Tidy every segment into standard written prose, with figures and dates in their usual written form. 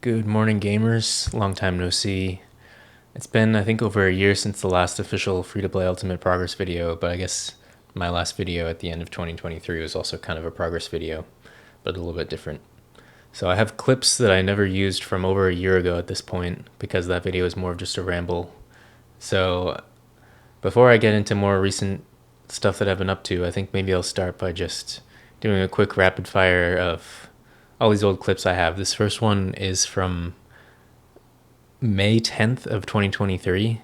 Good morning, gamers. Long time no see. It's been, I think, over a year since the last official free-to-play Ultimate Progress video, but I guess my last video at the end of 2023 was also kind of a progress video, but a little bit different. So I have clips that I never used from over a year ago at this point, because that video is more of just a ramble. So before I get into more recent stuff that I've been up to, I think maybe I'll start by just doing a quick rapid fire of all these old clips I have. This first one is from May 10th of 2023,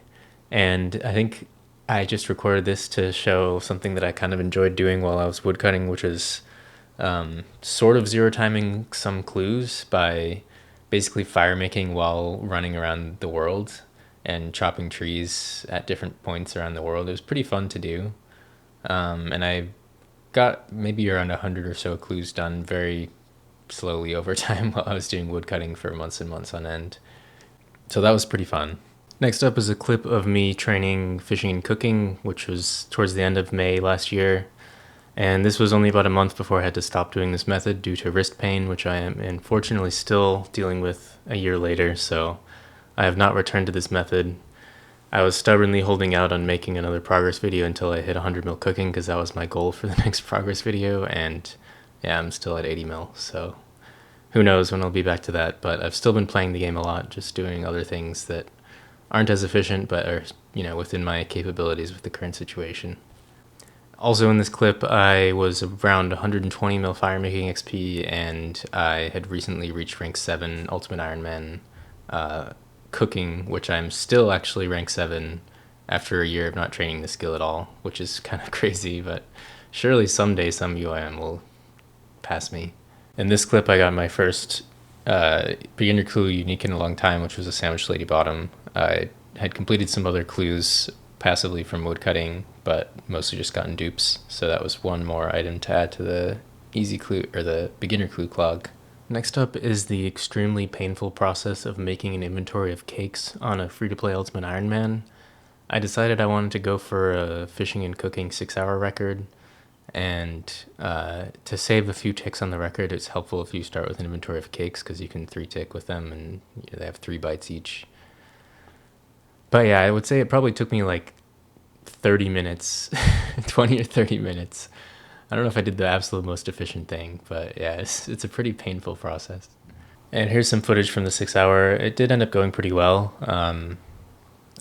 and I think I just recorded this to show something that I kind of enjoyed doing while I was woodcutting, which is sort of zero timing some clues by basically fire making while running around the world and chopping trees at different points around the world. It was pretty fun to do, and I got maybe around 100 or so clues done very slowly over time while I was doing woodcutting for months and months on end. So that was pretty fun. Next up is a clip of me training fishing and cooking, which was towards the end of May last year. And this was only about a month before I had to stop doing this method due to wrist pain, which I am unfortunately still dealing with a year later. So I have not returned to this method. I was stubbornly holding out on making another progress video until I hit 100 mil cooking, because that was my goal for the next progress video. And yeah, I'm still at 80 mil. So who knows when I'll be back to that, but I've still been playing the game a lot, just doing other things that aren't as efficient, but are, within my capabilities with the current situation. Also in this clip, I was around 120 mil firemaking XP, and I had recently reached rank 7 Ultimate Ironman cooking, which I'm still actually rank 7 after a year of not training the skill at all, which is kind of crazy, but surely someday some UIM will pass me. In this clip, I got my first beginner clue unique in a long time, which was a sandwich lady bottom. I had completed some other clues passively from woodcutting, but mostly just gotten dupes. So that was one more item to add to the easy clue or the beginner clue clog. Next up is the extremely painful process of making an inventory of cakes on a free-to-play Ultimate Ironman. I decided I wanted to go for a fishing and cooking 6-hour record. And to save a few ticks on the record, it's helpful if you start with an inventory of cakes, because you can 3-tick with them, and they have 3 bites each. But yeah, I would say it probably took me like 30 minutes, 20 or 30 minutes. I don't know if I did the absolute most efficient thing, but yeah, it's a pretty painful process. And here's some footage from the 6-hour. It did end up going pretty well.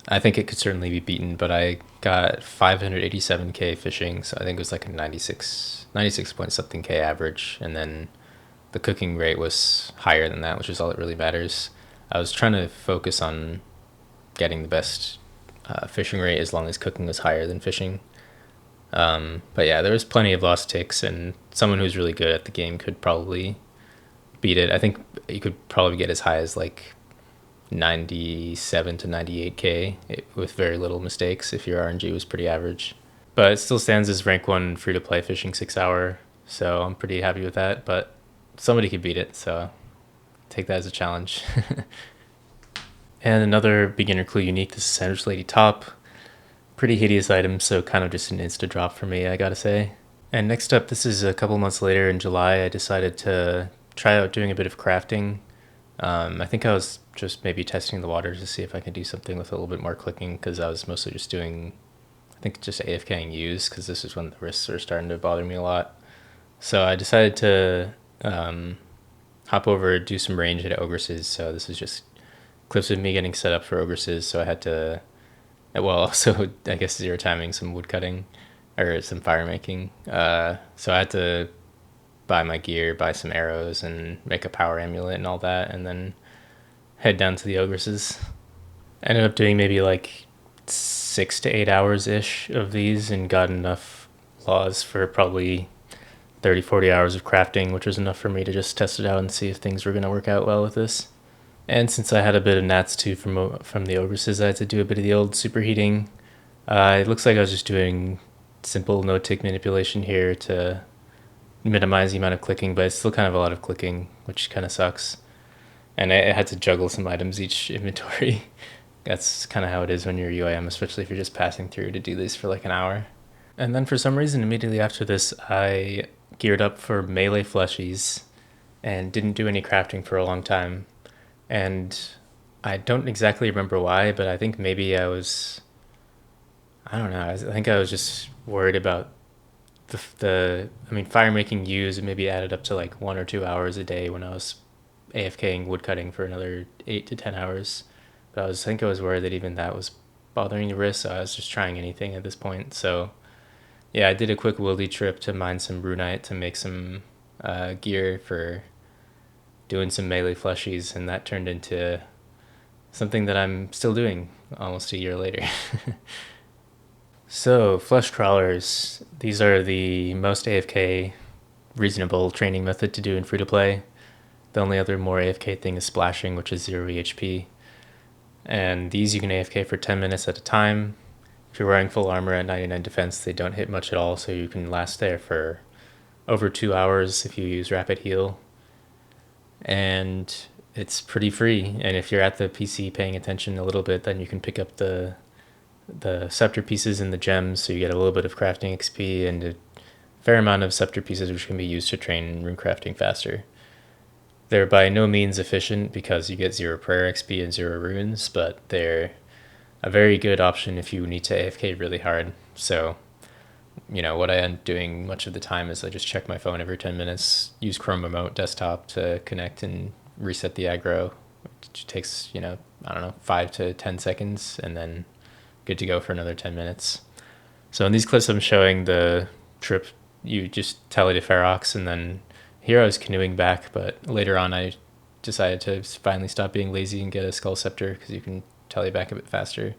I think it could certainly be beaten, but I got 587k fishing, so I think it was like a 96 point something k average, and then the cooking rate was higher than that, which is all that really matters. I was trying to focus on getting the best fishing rate as long as cooking was higher than fishing. But yeah, there was plenty of lost ticks, and someone who's really good at the game could probably beat it. I think you could probably get as high as like 97 to 98k with very little mistakes if your RNG was pretty average. But it still stands as rank 1 free-to-play fishing 6-hour, so I'm pretty happy with that. But somebody could beat it, so take that as a challenge. And another beginner clue unique, this is Sandwich Lady Top. Pretty hideous item, so kind of just an insta drop for me, I gotta say. And next up, this is a couple months later in July, I decided to try out doing a bit of crafting. I think I was just maybe testing the waters to see if I could do something with a little bit more clicking, because I was mostly just doing, I think, just AFKing U's, because this is when the wrists are starting to bother me a lot. So I decided to hop over, do some range at Ogresses. So this is just clips of me getting set up for Ogresses. So I had to, well, also I guess zero timing some woodcutting or some fire making. So I had to buy my gear, buy some arrows, and make a power amulet and all that, and then head down to the Ogresses. I ended up doing maybe like 6 to 8 hours ish of these, and got enough laws for probably 30-40 hours of crafting, which was enough for me to just test it out and see if things were going to work out well with this. And since I had a bit of nats too from the Ogresses, I had to do a bit of the old superheating. It looks like I was just doing simple no-tick manipulation here to minimize the amount of clicking, but it's still kind of a lot of clicking, which kind of sucks. And I had to juggle some items each inventory. That's kind of how it is when you're UIM, especially if you're just passing through to do this for like an hour. And then for some reason, immediately after this, I geared up for melee fleshies and didn't do any crafting for a long time. And I don't exactly remember why, but I think maybe I don't know, I think I was just worried about I mean, fire making use maybe added up to like 1 or 2 hours a day when I was AFKing woodcutting for another 8 to 10 hours. But I think I was worried that even that was bothering the wrist, so I was just trying anything at this point. So yeah, I did a quick wildy trip to mine some brunite to make some gear for doing some melee fleshies, and that turned into something that I'm still doing almost a year later. So, flesh crawlers, these are the most AFK reasonable training method to do in free to play. The only other more AFK thing is splashing, which is 0 HP. And these you can AFK for 10 minutes at a time. If you're wearing full armor at 99 defense, they don't hit much at all, so you can last there for over 2 hours if you use rapid heal. And it's pretty free. And if you're at the PC paying attention a little bit, then you can pick up the scepter pieces and the gems, so you get a little bit of crafting XP and a fair amount of scepter pieces which can be used to train rune crafting faster. They're by no means efficient because you get 0 prayer XP and 0 runes, but they're a very good option if you need to AFK really hard. So, what I end up doing much of the time is I just check my phone every 10 minutes, use Chrome Remote Desktop to connect and reset the aggro, which takes, I don't know, 5 to 10 seconds, and then good to go for another 10 minutes. So in these clips, I'm showing the trip. You just tally to Ferox, and then here I was canoeing back, but later on I decided to finally stop being lazy and get a Skull Scepter because you can tally back a bit faster.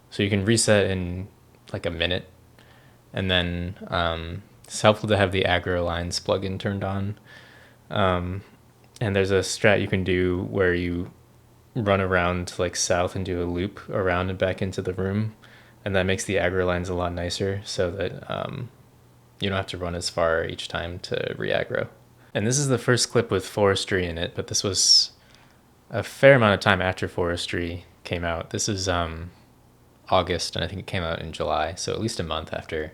So you can reset in like a minute, and then it's helpful to have the aggro lines plugin turned on. And there's a strat you can do where you run around like south and do a loop around and back into the room, and that makes the aggro lines a lot nicer so that you don't have to run as far each time to re-aggro. And this is the first clip with Forestry in it, but this was a fair amount of time after Forestry came out. This is August, and I think it came out in July, so at least a month after.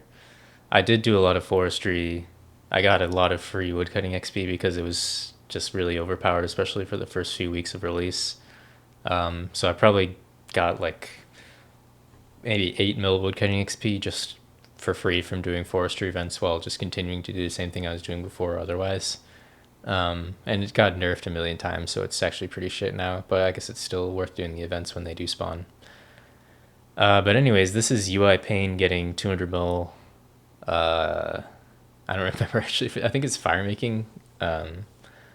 I did do a lot of Forestry. I got a lot of free woodcutting XP because it was just really overpowered, especially for the first few weeks of release. So I probably got like maybe 8 mil woodcutting XP just for free from doing forestry events while just continuing to do the same thing I was doing before otherwise. And it got nerfed a million times, so it's actually pretty shit now, but I guess it's still worth doing the events when they do spawn. But anyways, this is UIPain getting 200 mil. I don't remember actually. I think it's fire making.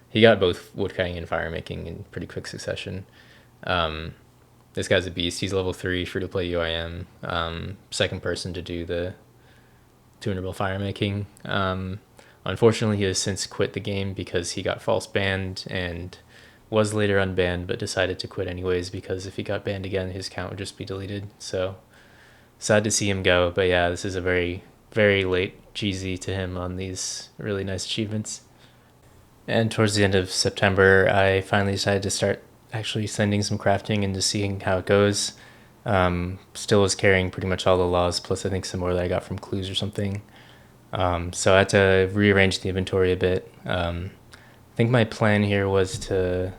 He got both woodcutting and fire making in pretty quick succession. This guy's a beast. He's level 3, free to play UIM. Second person to do the 200 mil fire making. Unfortunately, he has since quit the game because he got false banned and was later unbanned, but decided to quit anyways because if he got banned again, his account would just be deleted. So sad to see him go. But yeah, this is a very, very late GZ to him on these really nice achievements. And towards the end of September, I finally decided to start actually sending some crafting and just seeing how it goes. Still was carrying pretty much all the laws, plus I think some more that I got from clues or something. So I had to rearrange the inventory a bit. I think my plan here was to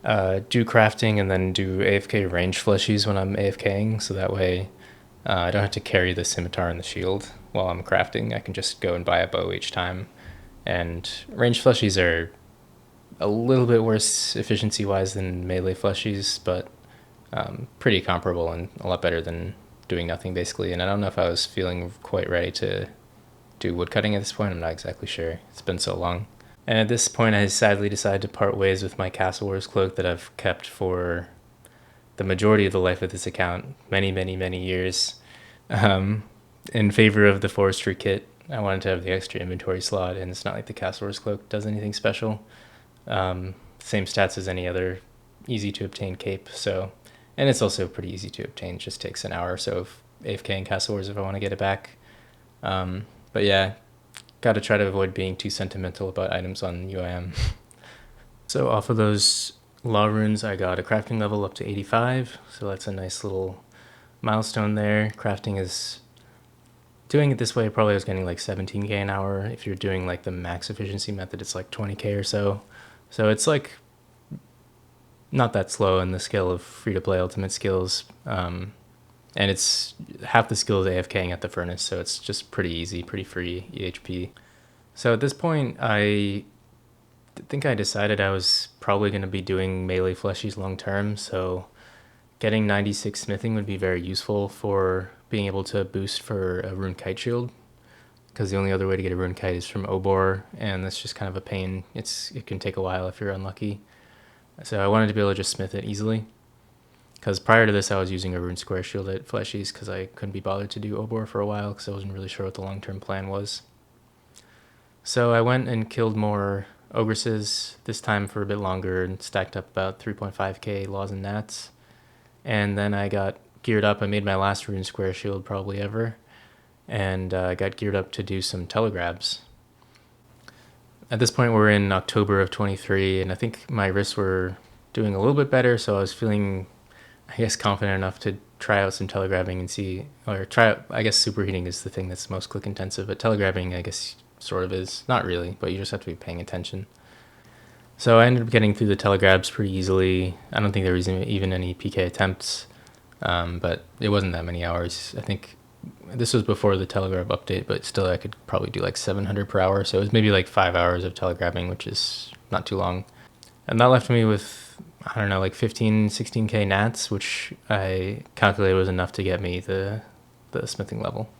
do crafting and then do AFK range fleshies when I'm AFKing, so that way I don't have to carry the scimitar and the shield while I'm crafting. I can just go and buy a bow each time. And range fleshies are a little bit worse efficiency-wise than melee fleshies, but pretty comparable and a lot better than doing nothing, basically. And I don't know if I was feeling quite ready to do woodcutting at this point. I'm not exactly sure. It's been so long. And at this point, I sadly decided to part ways with my Castle Wars cloak that I've kept for the majority of the life of this account, many, many, many years, in favor of the Forestry kit. I wanted to have the extra inventory slot, and it's not like the Castle Wars cloak does anything special. Same stats as any other easy to obtain cape, so, and it's also pretty easy to obtain. It just takes an hour or so of AFK and Castle Wars if I want to get it back. But yeah, got to try to avoid being too sentimental about items on UIM. So off of those law runes, I got a crafting level up to 85, so that's a nice little milestone there. Crafting is, doing it this way, probably was getting like 17k an hour. If you're doing like the max efficiency method, it's like 20k or so. So it's like not that slow in the scale of free-to-play ultimate skills. And it's half the skill is AFKing at the furnace, so it's just pretty easy, pretty free EHP. So at this point, I think I decided I was probably going to be doing melee fleshies long term, so getting 96 smithing would be very useful for being able to boost for a rune kite shield, because the only other way to get a rune kite is from Obor, and that's just kind of a pain. It can take a while if you're unlucky. So I wanted to be able to just smith it easily, because prior to this I was using a rune square shield at fleshies because I couldn't be bothered to do Obor for a while because I wasn't really sure what the long-term plan was. So I went and killed more ogresses, this time for a bit longer, and stacked up about 3.5k laws and gnats. And then I got geared up. I made my last rune square shield probably ever, and I got geared up to do some telegrabs. At this point we're in October of 23, and I think my wrists were doing a little bit better, so I was feeling, I guess, confident enough to try out some telegrabbing and see, or try out, I guess superheating is the thing that's most click intensive, but telegrabbing I guess sort of is, not really, but you just have to be paying attention. So I ended up getting through the telegrabs pretty easily. I don't think there was even any PK attempts, but it wasn't that many hours. I think this was before the telegrab update, but still I could probably do like 700 per hour, so it was maybe like 5 hours of telegrabbing, which is not too long. And that left me with, I don't know, like 15, 16k gnats, which I calculated was enough to get me the smithing level.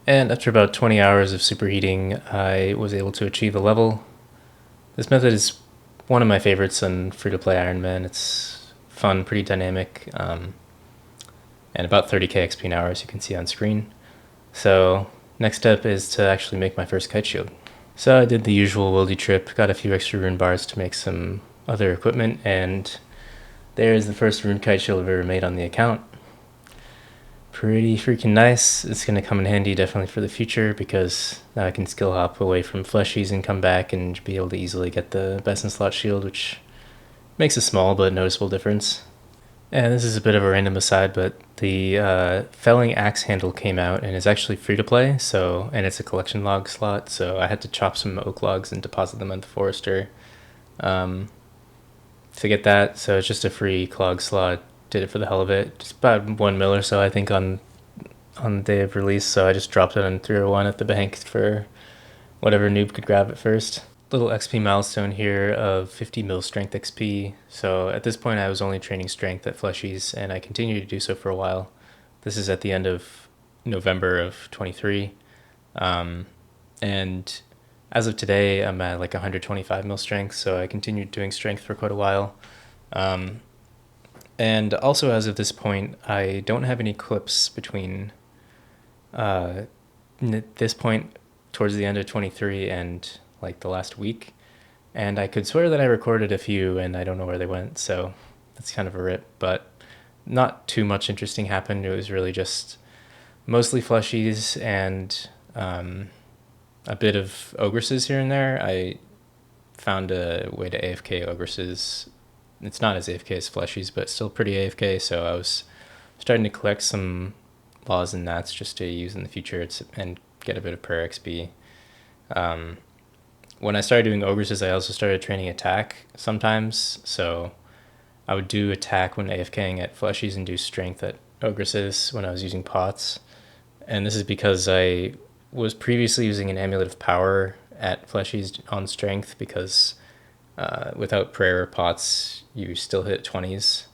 And after about 20 hours of superheating, I was able to achieve a level. This method is one of my favorites on free-to-play Iron Man. It's fun, pretty dynamic, and about 30k XP an hour, as you can see on screen. So next step is to actually make my first kite shield. So I did the usual wildy trip, got a few extra rune bars to make some other equipment, and there's the first rune kite shield I've ever made on the account. Pretty freaking nice. It's going to come in handy definitely for the future, because now I can skill hop away from fleshies and come back and be able to easily get the best in slot shield, which makes a small but noticeable difference. And this is a bit of a random aside, but the felling axe handle came out and is actually free to play, so, and it's a collection log slot, so I had to chop some oak logs and deposit them at the Forester to get that. So it's just a free clog slot. Did it for the hell of it. Just about 1 mil or so, I think, on the day of release, so I just dropped it on 301 at the bank for whatever noob could grab it first. Little XP milestone here of 50 mil strength XP. So at this point I was only training strength at fleshies, and I continued to do so for a while. This is at the end of November of 23. And as of today I'm at like 125 mil strength, so I continued doing strength for quite a while. And also as of this point, I don't have any clips between this point towards the end of 23 and like the last week. And I could swear that I recorded a few and I don't know where they went, so that's kind of a rip, but not too much interesting happened. It was really just mostly fleshies and a bit of ogresses here and there. I found a way to AFK ogresses. It's not as AFK as fleshies, but still pretty AFK, so I was starting to collect some laws and gnats just to use in the future and get a bit of prayer XP. When I started doing ogresses, I also started training attack sometimes, so I would do attack when AFKing at fleshies and do strength at ogresses when I was using pots. And this is because I was previously using an amulet of power at fleshies on strength, because without prayer or pots, you still hit 20s,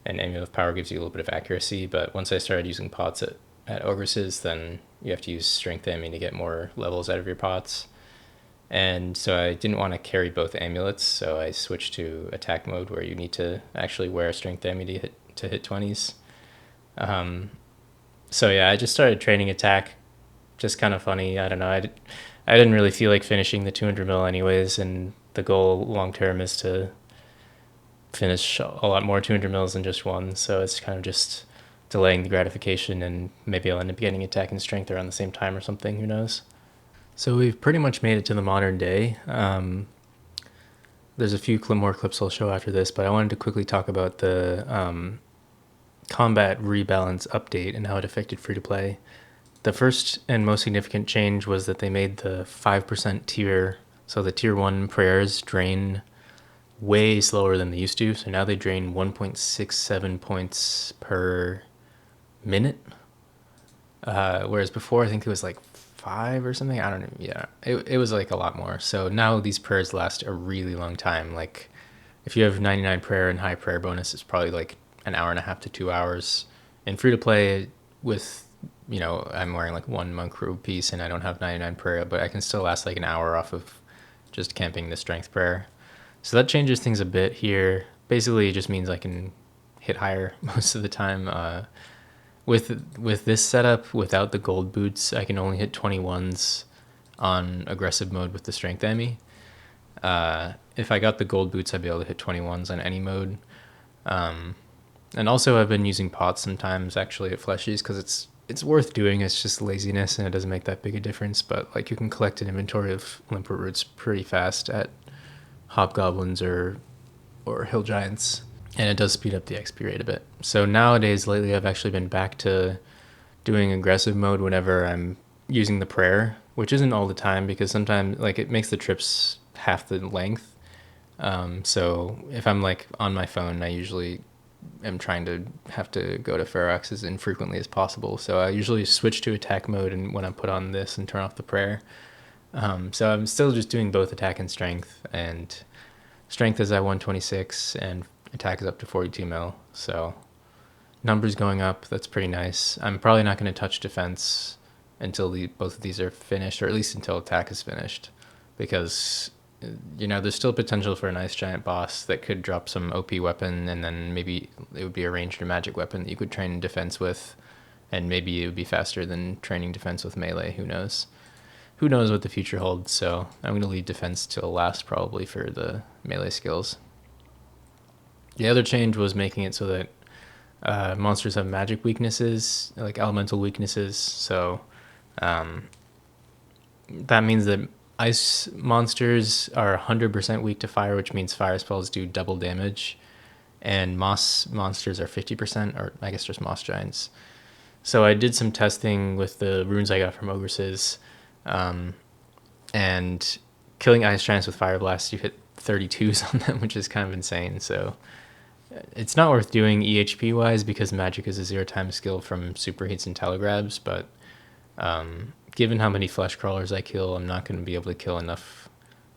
and amulet of power gives you a little bit of accuracy. But once I started using pots at ogresses, then you have to use strength aiming to get more levels out of your pots. And so I didn't want to carry both amulets, so I switched to attack mode, where you need to actually wear strength amulet to hit 20s. So yeah, I just started training attack. Just kind of funny. I don't know. I didn't really feel like finishing the 200 mil anyways, and the goal long term is to finish a lot more 200 mils than just one. So it's kind of just delaying the gratification, and maybe I'll end up getting attack and strength around the same time or something. Who knows? So we've pretty much made it to the modern day. There's a few more clips I'll show after this, but I wanted to quickly talk about the combat rebalance update and how it affected free-to-play. The first and most significant change was that they made the 5% tier, so the tier 1 prayers drain way slower than they used to. So now they drain 1.67 points per minute. Whereas before, I think it was like 5 or something. I don't know. Yeah, it was like a lot more. So now these prayers last a really long time. Like if you have 99 prayer and high prayer bonus, it's probably like an hour and a half to 2 hours. And free to play with, I'm wearing like one monk robe piece and I don't have 99 prayer, but I can still last like an hour off of just camping the strength prayer. So that changes things a bit here. Basically, it just means I can hit higher most of the time. With this setup, without the gold boots, I can only hit 21s on aggressive mode with the strength Emmy. If I got the gold boots, I'd be able to hit 21s on any mode. And also, I've been using pots sometimes actually at fleshies because it's worth doing. It's just laziness and it doesn't make that big a difference. But like you can collect an inventory of limpet roots pretty fast at hobgoblins or hill giants, and it does speed up the XP rate a bit. So nowadays, lately, I've actually been back to doing aggressive mode whenever I'm using the prayer, which isn't all the time because sometimes like it makes the trips half the length. So if I'm like on my phone, I usually am trying to have to go to Ferox as infrequently as possible. So I usually switch to attack mode and when I put on this and turn off the prayer. So I'm still just doing both attack and strength, and strength is at 126 and attack is up to 42 mil. So numbers going up, that's pretty nice. I'm probably not going to touch defense until both of these are finished, or at least until attack is finished, because there's still potential for an ice giant boss that could drop some OP weapon, and then maybe it would be a ranged or magic weapon that you could train defense with, and maybe it would be faster than training defense with melee. Who knows? Who knows what the future holds? So I'm going to leave defense till last probably for the melee skills. The other change was making it so that monsters have magic weaknesses, like elemental weaknesses. So that means that ice monsters are 100% weak to fire, which means fire spells do double damage. And moss monsters are 50%, or I guess just moss giants. So I did some testing with the runes I got from ogresses. And killing ice giants with fire blast, you hit 32s on them, which is kind of insane. So it's not worth doing EHP wise because magic is a 0-time skill from superheats and telegrabs. But given how many flesh crawlers I kill, I'm not going to be able to kill enough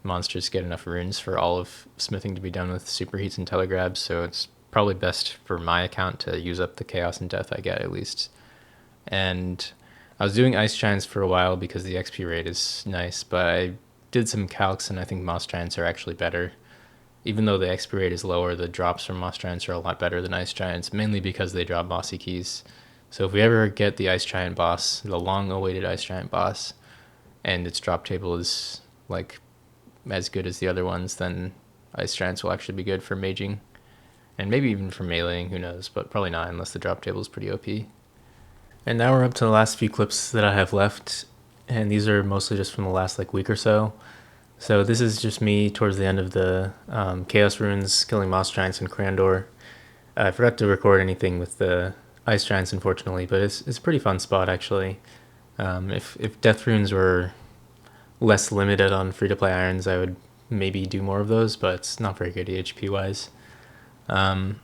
monsters to get enough runes for all of smithing to be done with superheats and telegrabs. So it's probably best for my account to use up the chaos and death I get at least. And I was doing ice giants for a while because the XP rate is nice, but I did some calcs and I think moss giants are actually better. Even though the XP rate is lower, the drops from moss giants are a lot better than ice giants, mainly because they drop mossy keys. So if we ever get the ice giant boss, the long-awaited ice giant boss, and its drop table is like as good as the other ones, then ice giants will actually be good for maging. And maybe even for meleeing, who knows, but probably not unless the drop table is pretty OP. And now we're up to the last few clips that I have left, and these are mostly just from the last like week or so. So this is just me towards the end of the Chaos Runes, killing Moss Giants and Crandor. I forgot to record anything with the Ice Giants, unfortunately, but it's a pretty fun spot, actually. If Death Runes were less limited on free-to-play irons, I would maybe do more of those, but it's not very good EHP-wise. I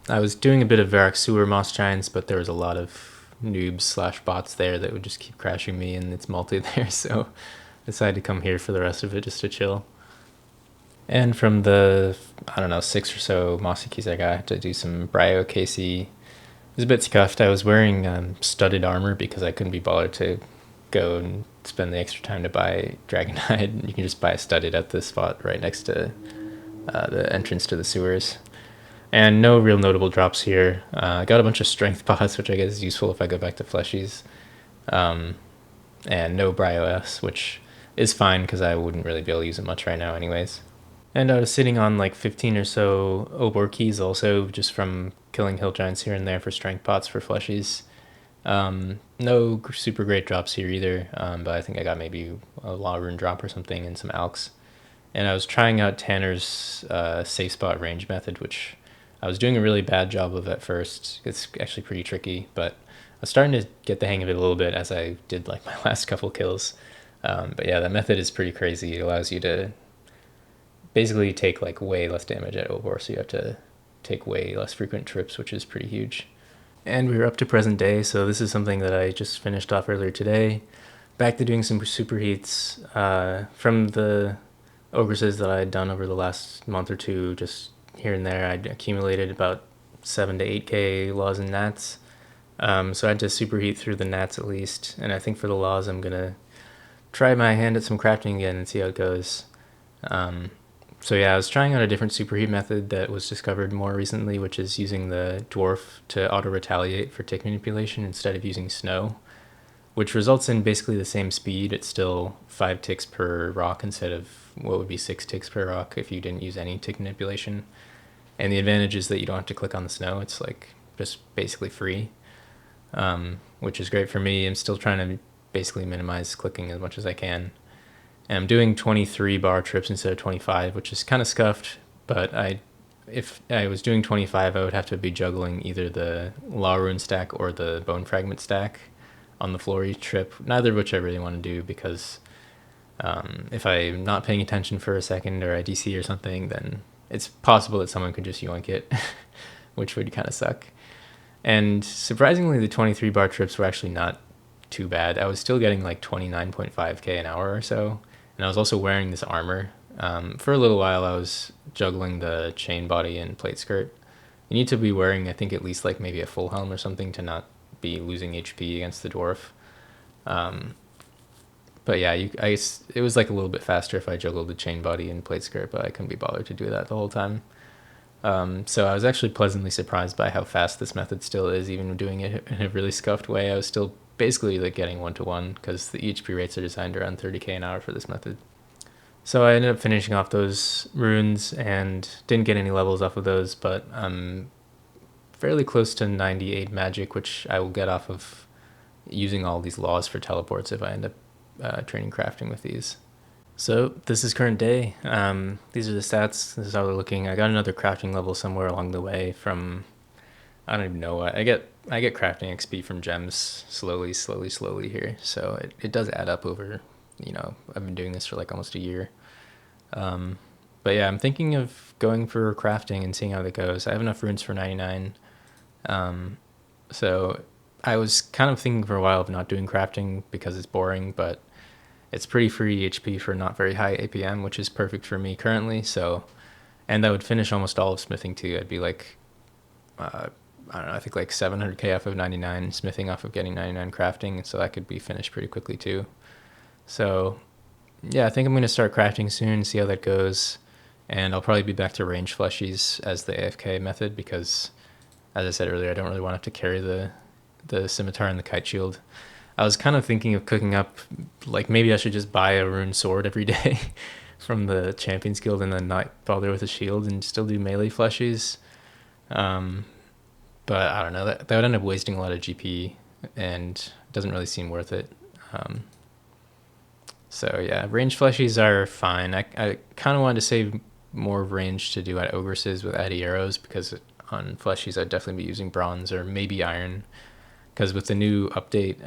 was doing a bit of Varrock Sewer Moss Giants, but there was a lot of noobs / bots there that would just keep crashing me, and it's multi there, so I decided to come here for the rest of it just to chill. And from the, 6 or so Mossy Keys I got to do some Bryo KC. It was a bit scuffed. I was wearing studded armor because I couldn't be bothered to go and spend the extra time to buy Dragonhide. You can just buy a studded at this spot right next to the entrance to the sewers. And no real notable drops here. I got a bunch of strength pots, which I guess is useful if I go back to fleshies. And no Bryo S, which is fine because I wouldn't really be able to use it much right now anyways. And I was sitting on like 15 or so Obor keys also, just from killing hill giants here and there for strength pots for fleshies. No super great drops here either, but I think I got maybe a law rune drop or something and some alks. And I was trying out Tanner's safe spot range method, which I was doing a really bad job of at first. It's actually pretty tricky, but I was starting to get the hang of it a little bit as I did like my last couple kills. But yeah, that method is pretty crazy. It allows you to basically take like way less damage at Obor, so you have to take way less frequent trips, which is pretty huge. And we're up to present day, so this is something that I just finished off earlier today. Back to doing some superheats from the ogresses that I had done over the last month or two, just here and there. I'd accumulated about 7 to 8k laws and gnats. So I had to superheat through the gnats at least, and I think for the laws I'm gonna try my hand at some crafting again and see how it goes. So yeah, I was trying out a different superheat method that was discovered more recently, which is using the dwarf to auto-retaliate for tick manipulation instead of using snow, which results in basically the same speed. It's still 5 ticks per rock instead of what would be 6 ticks per rock if you didn't use any tick manipulation. And the advantage is that you don't have to click on the snow. It's like just basically free, which is great for me. I'm still trying to basically minimize clicking as much as I can. And I'm doing 23 bar trips instead of 25, which is kind of scuffed, but if I was doing 25, I would have to be juggling either the Law Rune stack or the Bone Fragment stack on the floor each trip, neither of which I really want to do because if I'm not paying attention for a second or I DC or something, then it's possible that someone could just yoink it, which would kind of suck. And surprisingly, the 23 bar trips were actually not too bad. I was still getting like 29.5k an hour or so, and I was also wearing this armor. For a little while, I was juggling the chain body and plate skirt. You need to be wearing, I think, at least like maybe a full helm or something to not be losing HP against the dwarf. But yeah, it was like a little bit faster if I juggled the chain body and plate skirt, but I couldn't be bothered to do that the whole time. So I was actually pleasantly surprised by how fast this method still is, even doing it in a really scuffed way. I was still basically like getting 1-to-1 because the EHP rates are designed around 30k an hour for this method. So I ended up finishing off those runes and didn't get any levels off of those, but I'm fairly close to 98 magic, which I will get off of using all these laws for teleports if I end up training crafting with these. So this is current day. These are the stats. This is how they're looking. I got another crafting level somewhere along the way from, I don't even know what. I get crafting XP from gems slowly here. So it does add up over, I've been doing this for like almost a year. But yeah, I'm thinking of going for crafting and seeing how that goes. I have enough runes for 99. So I was kind of thinking for a while of not doing crafting because it's boring, but it's pretty free HP for not very high APM, which is perfect for me currently. So, and that would finish almost all of smithing too. I'd be like, I don't know, I think like 700k off of 99, smithing off of getting 99 crafting. So that could be finished pretty quickly too. So yeah, I think I'm going to start crafting soon, see how that goes. And I'll probably be back to range fleshies as the AFK method because, as I said earlier, I don't really want to have to carry the scimitar and the kite shield. I was kind of thinking of cooking up, like maybe I should just buy a rune sword every day from the Champions Guild and then not bother with a shield and still do melee fleshies. But I don't know, that would end up wasting a lot of GP and doesn't really seem worth it. So yeah, range fleshies are fine. I kind of wanted to save more range to do at ogresses with addy arrows because on fleshies I'd definitely be using bronze or maybe iron. Because with the new update,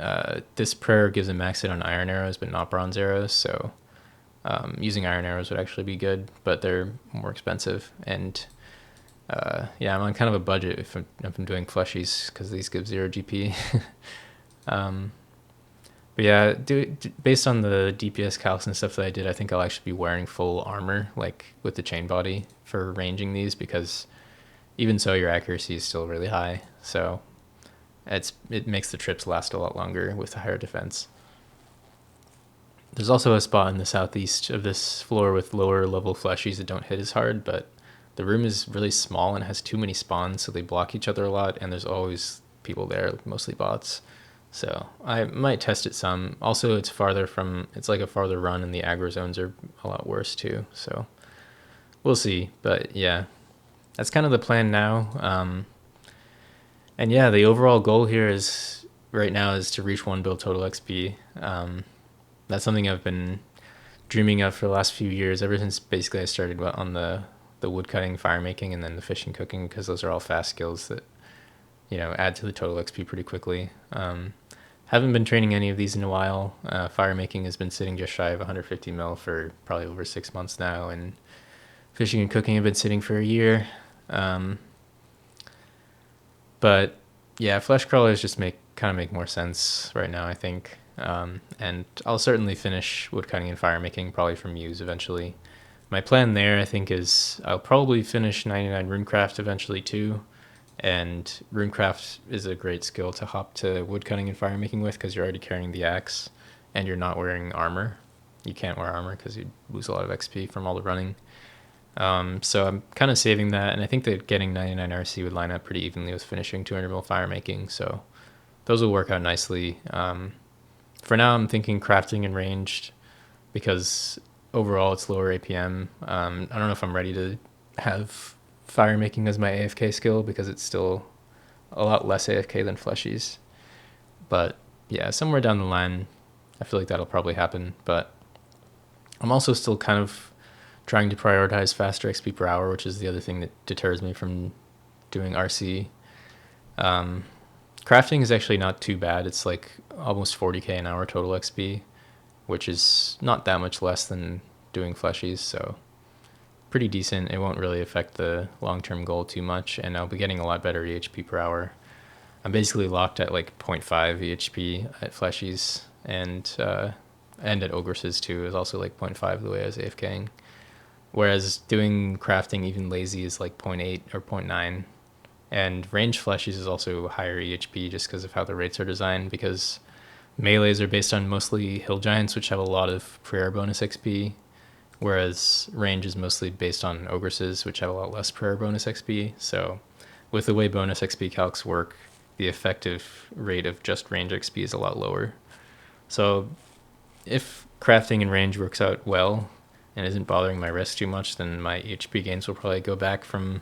this prayer gives a max hit on iron arrows, but not bronze arrows. So using iron arrows would actually be good, but they're more expensive. And yeah, I'm on kind of a budget if I'm doing fleshies because these give 0 GP. But yeah, based on the DPS calcs and stuff that I did, I think I'll actually be wearing full armor, like with the chain body for ranging these, because even so, your accuracy is still really high. So it makes the trips last a lot longer with the higher defense. There's also a spot in the southeast of this floor with lower level fleshies that don't hit as hard, but the room is really small and has too many spawns, so they block each other a lot, and there's always people there, mostly bots. So I might test it some. Also, it's like a farther run, and the aggro zones are a lot worse too. So we'll see. But yeah, that's kind of the plan now. And yeah, the overall goal here is right now is to reach 1 build total XP. That's something I've been dreaming of for the last few years, ever since basically I started on the woodcutting, fire making, and then the fishing, cooking, because those are all fast skills that add to the total XP pretty quickly. Haven't been training any of these in a while. Fire making has been sitting just shy of 150 mil for probably over 6 months now, and Fishing and cooking have been sitting for a year. But yeah, flesh crawlers just make more sense right now, I think. And I'll certainly finish woodcutting and fire making probably from Muse eventually. My plan there, I think, is I'll probably finish 99 runecraft eventually too. And runecraft is a great skill to hop to woodcutting and fire making with because you're already carrying the axe and you're not wearing armor. You can't wear armor because you lose a lot of XP from all the running. So I'm kind of saving that, and I think that getting 99 RC would line up pretty evenly with finishing 200 mil fire making. So those will work out nicely. For now, I'm thinking crafting and ranged because overall it's lower APM. I don't know if I'm ready to have fire making as my AFK skill because it's still a lot less AFK than fleshies. But yeah, somewhere down the line, I feel like that'll probably happen. But I'm also still kind of trying to prioritize faster XP per hour, which is the other thing that deters me from doing RC. Crafting is actually not too bad. It's like almost 40k an hour total XP, which is not that much less than doing fleshies, so pretty decent. It won't really affect the long-term goal too much, and I'll be getting a lot better EHP per hour. I'm basically locked at like 0.5 EHP at fleshies, and at ogresses too is also like 0.5 the way I was AFKing. Whereas doing crafting even lazy is like 0.8 or 0.9. And range fleshies is also higher EHP just because of how the rates are designed, because melees are based on mostly hill giants, which have a lot of prayer bonus XP, whereas range is mostly based on ogresses, which have a lot less prayer bonus XP. So with the way bonus XP calcs work, the effective rate of just range XP is a lot lower. So if crafting and range works out well and isn't bothering my wrist too much, then my EHP gains will probably go back from,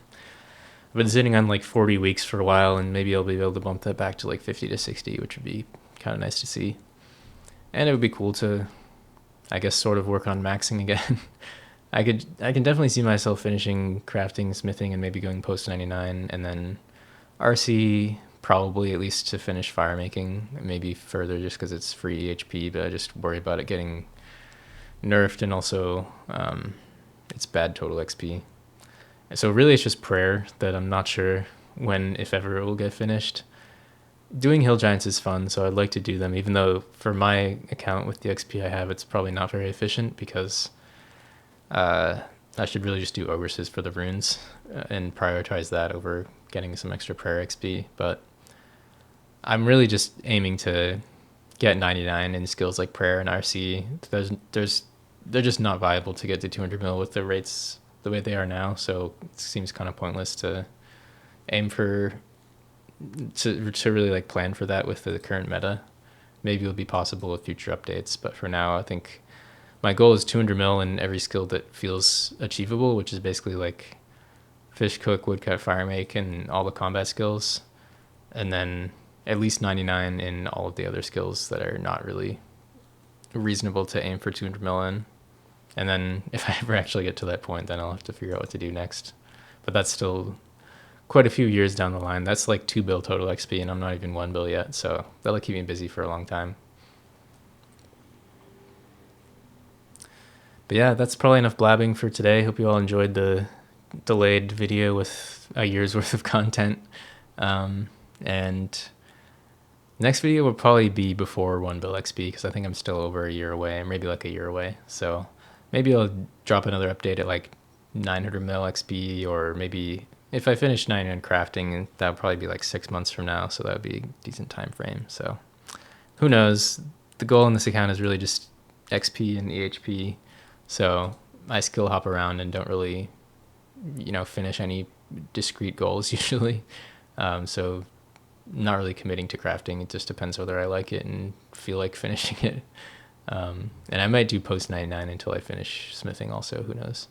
I've been sitting on like 40 weeks for a while, and maybe I'll be able to bump that back to like 50 to 60, which would be kind of nice to see. And it would be cool to, I guess, sort of work on maxing again. I can definitely see myself finishing crafting, smithing, and maybe going post 99, and then RC probably at least to finish fire making, maybe further just because it's free EHP, but I just worry about it getting nerfed, and also it's bad total XP. So really it's just prayer that I'm not sure when, if ever, it will get finished. Doing hill giants is fun, so I'd like to do them, even though for my account with the XP I have, it's probably not very efficient, because I should really just do ogresses for the runes and prioritize that over getting some extra prayer XP. But I'm really just aiming to get 99 in skills like prayer and RC. They're just not viable to get to 200 mil with the rates the way they are now, so it seems kind of pointless to aim for to really like plan for that with the current meta. Maybe it'll be possible with future updates, but for now I think my goal is 200 mil in every skill that feels achievable, which is basically like fish, cook, woodcut, fire make, and all the combat skills, and then at least 99 in all of the other skills that are not really reasonable to aim for 200 mil in. And then if I ever actually get to that point, then I'll have to figure out what to do next. But that's still quite a few years down the line. That's like 2 bill total XP, and I'm not even 1 bill yet, so that'll keep me busy for a long time. But yeah, that's probably enough blabbing for today. Hope you all enjoyed the delayed video with a year's worth of content. And next video will probably be before 1 bill XP, because I think I'm still over a year away, or maybe like a year away. So maybe I'll drop another update at like 900 mil XP, or maybe if I finish 99 crafting, that would probably be like 6 months from now, so that would be a decent time frame. So who knows? The goal in this account is really just XP and EHP, so I skill hop around and don't really, finish any discrete goals usually. So not really committing to crafting. It just depends whether I like it and feel like finishing it. And I might do post 99 until I finish smithing also, who knows.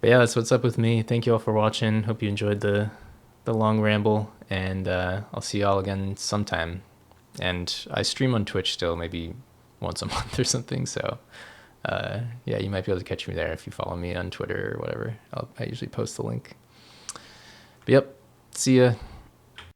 But yeah, that's what's up with me. Thank you all for watching. Hope you enjoyed the long ramble, and I'll see y'all again sometime. And I stream on Twitch still, maybe once a month or something, so yeah, you might be able to catch me there if you follow me on Twitter or whatever. I usually post the link. But yep, see ya.